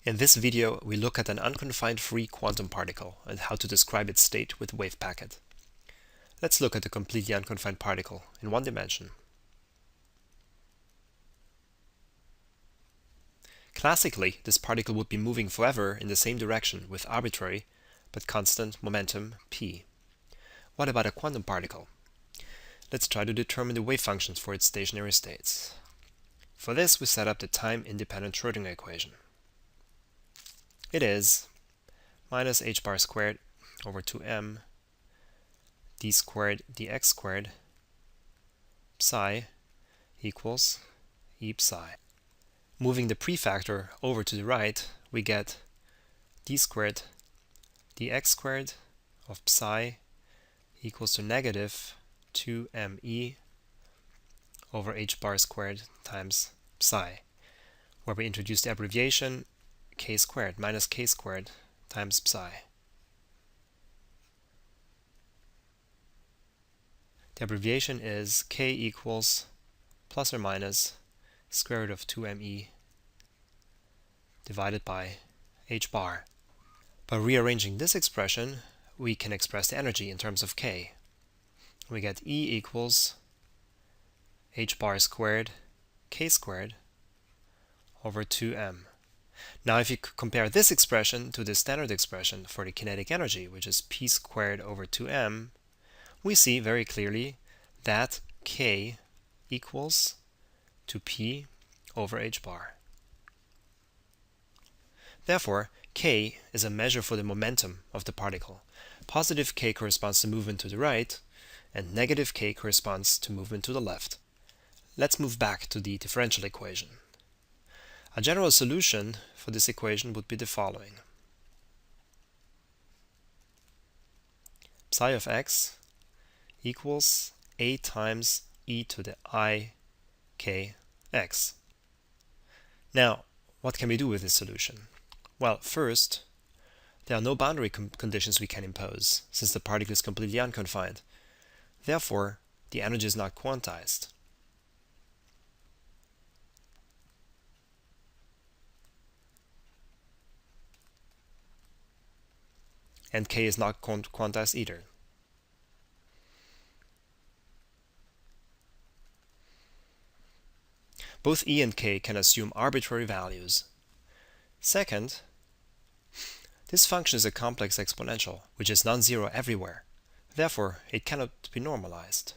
In this video, we look at an unconfined free quantum particle and how to describe its state with wave packet. Let's look at a completely unconfined particle in one dimension. Classically, this particle would be moving forever in the same direction with arbitrary but constant momentum p. What about a quantum particle? Let's try to determine the wave functions for its stationary states. For this, we set up the time-independent Schrödinger equation. It is minus h bar squared over 2m d squared dx squared psi equals e psi. Moving the prefactor over to the right, we get d squared dx squared of psi equals to negative 2me over h bar squared times psi, where we introduce the abbreviation k squared minus k squared times psi. The abbreviation is k equals plus or minus square root of 2me divided by h bar. By rearranging this expression, we can express the energy in terms of k. We get E equals h bar squared k squared over 2m. Now if you compare this expression to the standard expression for the kinetic energy, which is p squared over 2m, we see very clearly that k equals to p over h bar. Therefore, k is a measure for the momentum of the particle. Positive k corresponds to movement to the right, and negative k corresponds to movement to the left. Let's move back to the differential equation. A general solution for this equation would be the following. Psi of x equals a times e to the I k x. Now, what can we do with this solution? Well, first, there are no boundary conditions we can impose, since the particle is completely unconfined. Therefore, the energy is not quantized. And k is not quantized either. Both E and k can assume arbitrary values. Second, this function is a complex exponential, which is non-zero everywhere. Therefore, it cannot be normalized.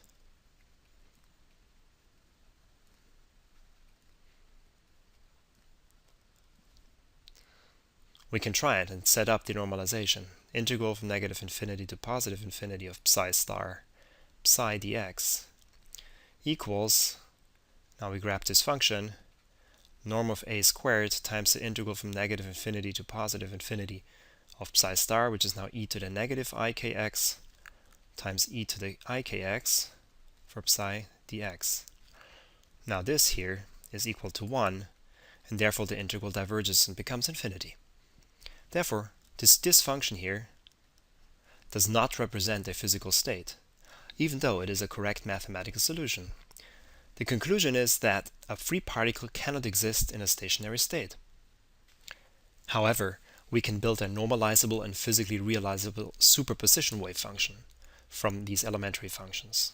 We can try it and set up the normalization. Integral from negative infinity to positive infinity of psi star psi dx equals, now we grab this function, norm of a squared times the integral from negative infinity to positive infinity of psi star, which is now e to the negative ikx, times e to the ikx for psi dx. Now this here is equal to 1, and therefore the integral diverges and becomes infinity. Therefore, this function here does not represent a physical state, even though it is a correct mathematical solution. The conclusion is that a free particle cannot exist in a stationary state. However, we can build a normalizable and physically realizable superposition wave function from these elementary functions.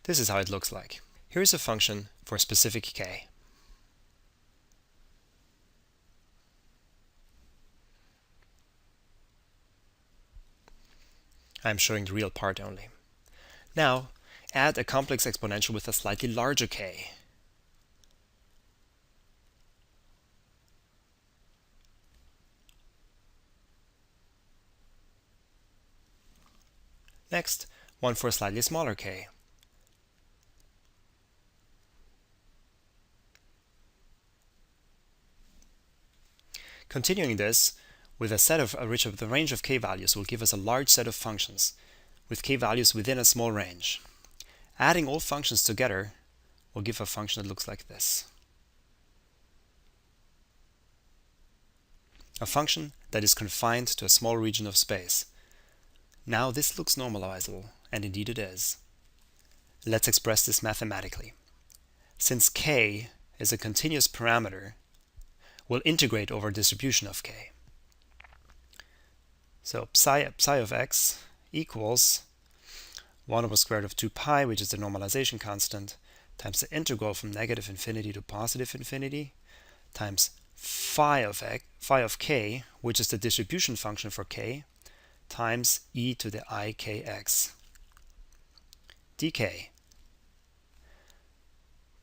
This is how it looks like. Here is a function for a specific k. I'm showing the real part only. Now, add a complex exponential with a slightly larger k. Next, one for a slightly smaller k. Continuing this with the range of k values will give us a large set of functions with k values within a small range. Adding all functions together will give a function that looks like this. A function that is confined to a small region of space. Now this looks normalizable, and indeed it is. Let's express this mathematically. Since k is a continuous parameter, we'll integrate over a distribution of k. So psi of x equals 1 over square root of 2 pi, which is the normalization constant, times the integral from negative infinity to positive infinity, times phi of k, which is the distribution function for k, times e to the ikx dk.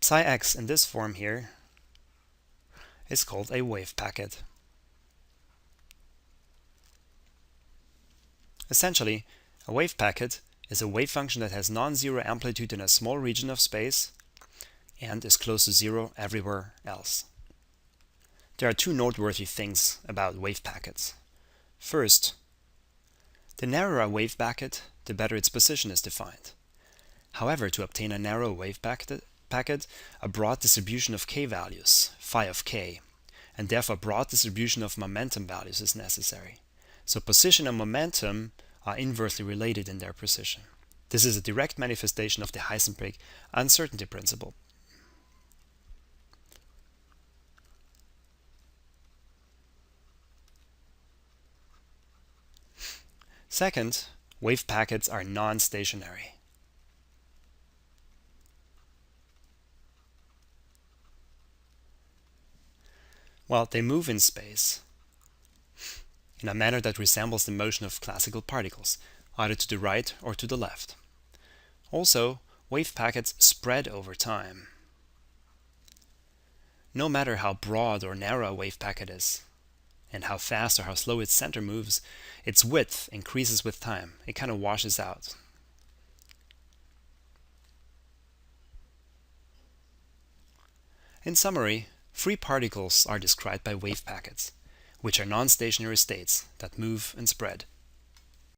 Psi x in this form here is called a wave packet. Essentially, a wave packet is a wave function that has non-zero amplitude in a small region of space and is close to zero everywhere else. There are two noteworthy things about wave packets. First, the narrower a wave packet, the better its position is defined. However, to obtain a narrow wave packet, a broad distribution of k values, phi of k, and therefore a broad distribution of momentum values is necessary. So position and momentum are inversely related in their position. This is a direct manifestation of the Heisenberg uncertainty principle. Second, wave packets are non-stationary. Well, they move in space in a manner that resembles the motion of classical particles, either to the right or to the left. Also, wave packets spread over time. No matter how broad or narrow a wave packet is, and how fast or how slow its center moves, its width increases with time. It kind of washes out. In summary, free particles are described by wave packets, which are non-stationary states that move and spread.